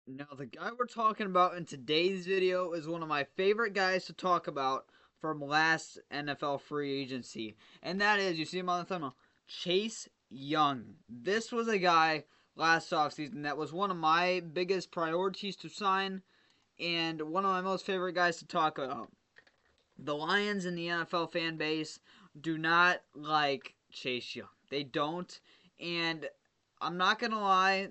Now, the guy we're talking about in today's video is one of my favorite guys to talk about from last NFL free agency. And that is, you see him on the thumbnail, Chase Young. This was a guy last offseason that was one of my biggest priorities to sign and one of my most favorite guys to talk about. The Lions and the NFL fan base do not like Chase Young. They don't. And I'm not going to lie,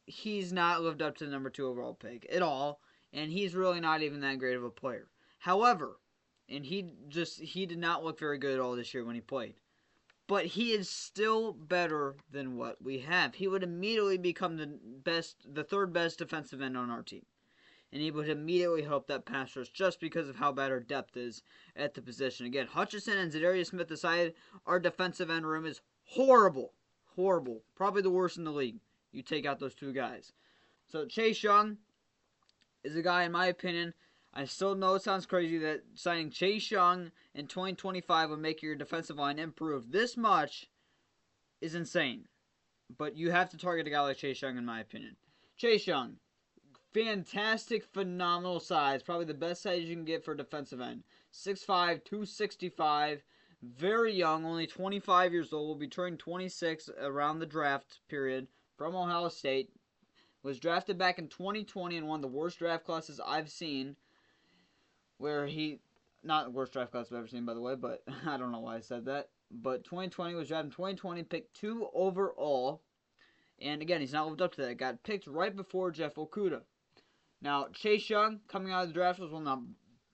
he's not lived up to the number 2 overall pick at all. And he's really not even that great of a player. However, and he did not look very good at all this year when he played. But he is still better than what we have. He would immediately become the third best defensive end on our team, and he would immediately help that pass rush just because of how bad our depth is at the position. Again, Hutchinson and Zadarius Smith aside, our defensive end room is horrible. Horrible. Probably the worst in the league. You take out those two guys. So Chase Young is a guy, in my opinion, I still know it sounds crazy that signing Chase Young in 2025 would make your defensive line improve this much is insane. But you have to target a guy like Chase Young, in my opinion. Chase Young, fantastic, phenomenal size. Probably the best size you can get for a defensive end. 6'5", 265. Very young, only 25 years old. Will be turning 26 around the draft period. From Ohio State. Was drafted back in 2020 in one of the worst draft classes I've seen. Where he, not the worst draft class I've ever seen, by the way, but I don't know why I said that. But 2020 was drafted in 2020, picked 2 overall. And again, he's not lived up to that. Got picked right before Jeff Okudah. Now, Chase Young, coming out of the draft, was one of the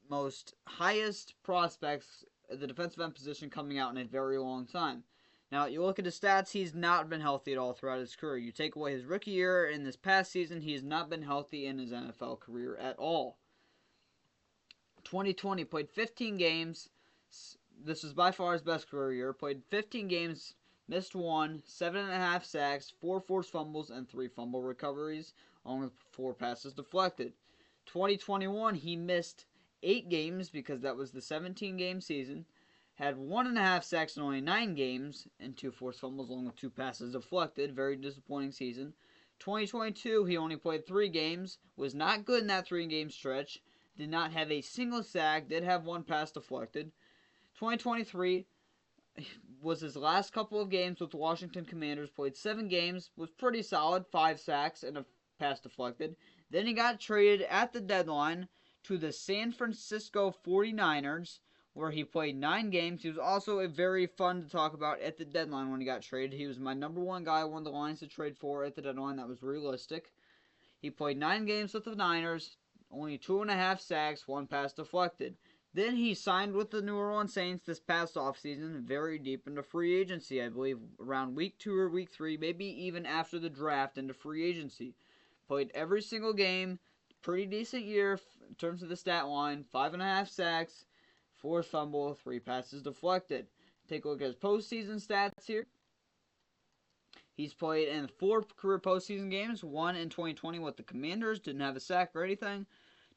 most highest prospects at the defensive end position coming out in a very long time. Now, you look at his stats, he's not been healthy at all throughout his career. You take away his rookie year and this past season, he has not been healthy in his NFL career at all. 2020, played 15 games. This was by far his best career year. Played 15 games, missed 1, 7.5 sacks, 4 forced fumbles, and 3 fumble recoveries, along with 4 passes deflected. 2021, he missed 8 games because that was the 17-game season. Had 1.5 sacks in only 9 games and 2 forced fumbles, along with 2 passes deflected. Very disappointing season. 2022, he only played 3 games. Was not good in that 3-game stretch. Did not have a single sack. Did have 1 pass deflected. 2023 was his last couple of games with the Washington Commanders. Played 7 games. Was pretty solid. 5 sacks and a pass deflected. Then he got traded at the deadline to the San Francisco 49ers, where he played 9 games. He was also a very fun to talk about at the deadline when he got traded. He was my number 1 guy I wanted the Lions to trade for at the deadline. That was realistic. He played 9 games with the Niners, only 2.5 sacks, 1 pass deflected. Then he signed with the New Orleans Saints this past offseason, very deep into free agency, I believe around week 2 or week 3, maybe even after the draft into free agency. Played every single game, pretty decent year in terms of the stat line, 5.5 sacks, 4 fumble, 3 passes deflected. Take a look at his postseason stats here. He's played in 4 career postseason games, 1 in 2020 with the Commanders, didn't have a sack or anything.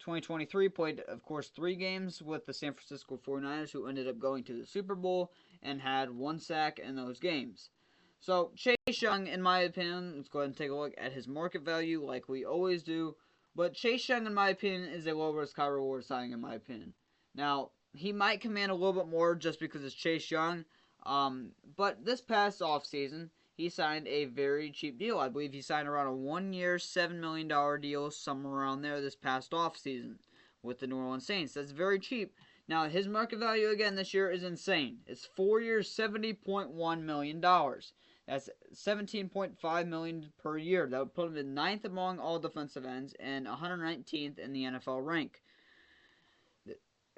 2023 played, of course, 3 games with the San Francisco 49ers, who ended up going to the Super Bowl and had 1 sack in those games. So, Chase Young, in my opinion, let's go ahead and take a look at his market value like we always do. But Chase Young, in my opinion, is a low risk, high reward signing, in my opinion. Now, he might command a little bit more just because it's Chase Young. But this past offseason, he signed a very cheap deal. I believe he signed around a 1-year, $7 million deal, somewhere around there this past offseason with the New Orleans Saints. That's very cheap. Now, his market value again this year is insane. It's 4 years, $70.1 million. That's $17.5 million per year. That would put him in 9th among all defensive ends and 119th in the NFL rank.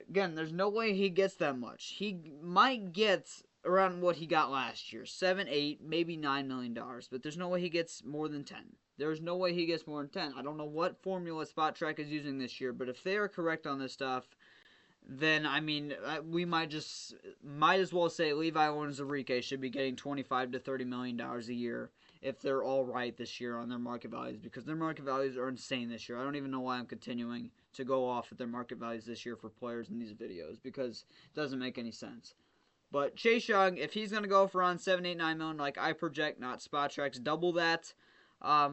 Again, there's no way he gets that much. He might get around what he got last year, 7, 8, maybe $9 million, but there's no way he gets more than 10. There's no way he gets more than 10. I don't know what formula Spotrac is using this year, but if they are correct on this stuff, then I mean we might as well say Levi Onwuzurike should be getting 25 to 30 million dollars a year if they're all right this year on their market values, because their market values are insane this year. I don't even know why I'm continuing to go off at their market values this year for players in these videos, because it doesn't make any sense. But Chase Young, if he's going to go for around 7, 8, 9 million like I project, not Spotrac's double that,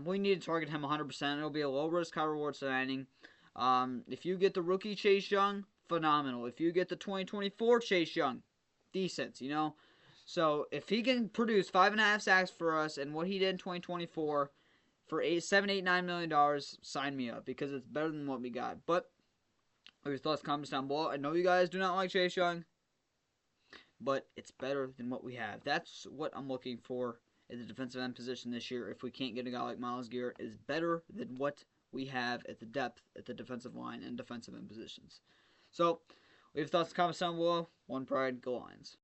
We need to target him 100%. It'll be a low risk, high reward signing. If you get the rookie Chase Young, phenomenal. If you get the 2024 Chase Young, decent, you know? So if he can produce 5.5 sacks for us and what he did in 2024 for $7, $8, $9 million, sign me up because it's better than what we got. But your thoughts, comments down below. I know you guys do not like Chase Young, but it's better than what we have. That's what I'm looking for at the defensive end position this year. If we can't get a guy like Myles Garrett, is better than what we have at the depth at the defensive line and defensive end positions. So, leave thoughts and comments down below. One Pride, go Lions.